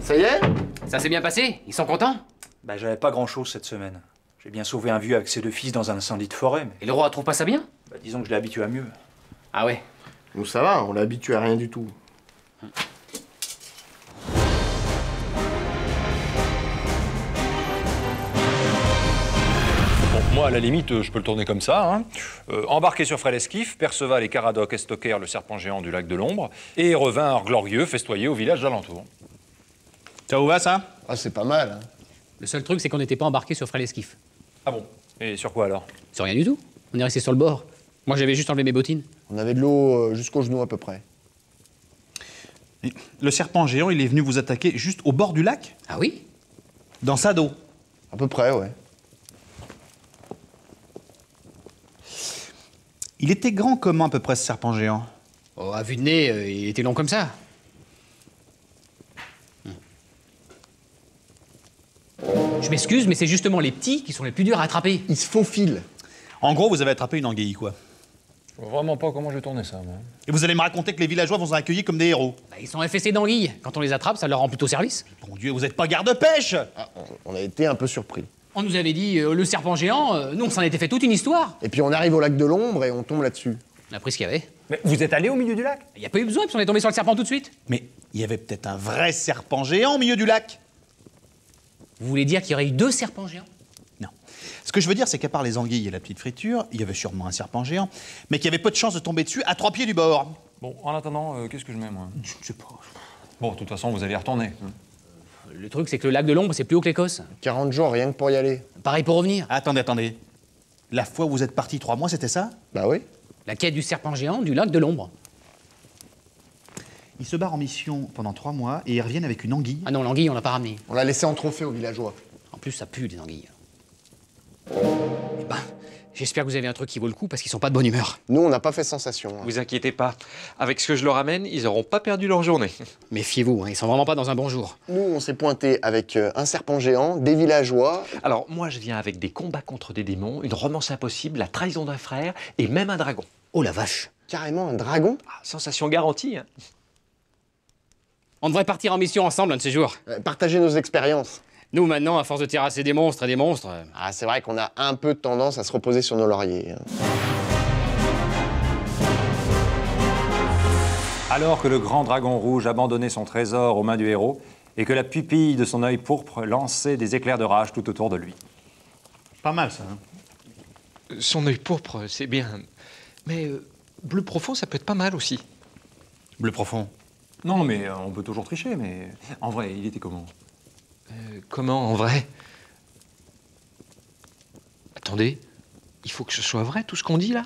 Ça y est? Ça s'est bien passé? Ils sont contents? Bah, j'avais pas grand-chose cette semaine. J'ai bien sauvé un vieux avec ses 2 fils dans un incendie de forêt, mais... Et le roi trouve pas ça bien? Bah, disons que je l'ai habitué à mieux. Ah ouais? Nous, ça va, on l'a habitué à rien du tout. Bon, moi, à la limite, je peux le tourner comme ça. Hein. Embarqué sur Frêle-Esquif, Perceval et Caradoc estoquèrent le serpent géant du lac de l'Ombre et revinrent glorieux festoyer au village d'alentour. Ça vous va, ça? Ah, c'est pas mal, hein. Le seul truc, c'est qu'on n'était pas embarqué sur Frêle-Esquif. Ah bon? Et sur quoi alors? Sur rien du tout. On est resté sur le bord. Moi, j'avais juste enlevé mes bottines. On avait de l'eau jusqu'aux genoux à peu près. Et le serpent géant, il est venu vous attaquer juste au bord du lac? Ah oui? Dans sa dos? À peu près, ouais. Il était grand comment, à peu près, ce serpent géant? Oh, à vue de nez, il était long comme ça. Je m'excuse, mais c'est justement les petits qui sont les plus durs à attraper. Il se faufile. En gros, vous avez attrapé une anguille, quoi. Je vois vraiment pas comment je vais tourner ça, moi. Et vous allez me raconter que les villageois vont vous accueillir comme des héros. Bah, ils sont infestés d'anguilles. Quand on les attrape, ça leur rend plutôt service. Bon Dieu, vous êtes pas garde-pêche! Ah, on a été un peu surpris. On nous avait dit le serpent géant, nous on s'en était fait toute une histoire. Et puis on arrive au lac de l'Ombre et on tombe là-dessus. On a pris ce qu'il y avait. Mais vous êtes allé au milieu du lac? Il n'y a pas eu besoin, puis on est tombé sur le serpent tout de suite. Mais il y avait peut-être un vrai serpent géant au milieu du lac? Vous voulez dire qu'il y aurait eu 2 serpents géants? Non. Ce que je veux dire, c'est qu'à part les anguilles et la petite friture, il y avait sûrement un serpent géant, mais qu'il y avait peu de chances de tomber dessus à 3 pieds du bord. Bon, en attendant, qu'est-ce que je mets, moi? Je sais pas. Bon, de toute façon, vous allez y retourner. Le truc, c'est que le lac de l'Ombre, c'est plus haut que l'Écosse. 40 jours, rien que pour y aller. Pareil pour revenir. Attendez. La fois où vous êtes parti 3 mois, c'était ça? Bah oui. La quête du serpent géant du lac de l'Ombre. Ils se barrent en mission pendant 3 mois et ils reviennent avec une anguille. Ah non, l'anguille, on l'a pas ramenée. On l'a laissé en trophée aux villageois. En plus, ça pue, les anguilles. Eh ben, j'espère que vous avez un truc qui vaut le coup, parce qu'ils sont pas de bonne humeur. Nous, on n'a pas fait sensation, hein. Vous inquiétez pas. Avec ce que je leur amène, ils auront pas perdu leur journée. Méfiez-vous, hein, ils sont vraiment pas dans un bon jour. Nous, on s'est pointé avec un serpent géant, des villageois. Alors, moi, je viens avec des combats contre des démons, une romance impossible, la trahison d'un frère et même un dragon. Oh la vache. Carrément un dragon. Ah, sensation garantie, hein. On devrait partir en mission ensemble un de ces jours. Partager nos expériences. Nous, maintenant, à force de terrasser des monstres et des monstres... Ah, c'est vrai qu'on a un peu tendance à se reposer sur nos lauriers, hein. Alors que le grand dragon rouge abandonnait son trésor aux mains du héros et que la pupille de son œil pourpre lançait des éclairs de rage tout autour de lui. Pas mal, ça. Hein? Son œil pourpre, c'est bien. Mais bleu profond, ça peut être pas mal aussi. Bleu profond. Non, mais on peut toujours tricher, mais en vrai, il était comment? Comment, en vrai? Attendez, il faut que ce soit vrai, tout ce qu'on dit, là?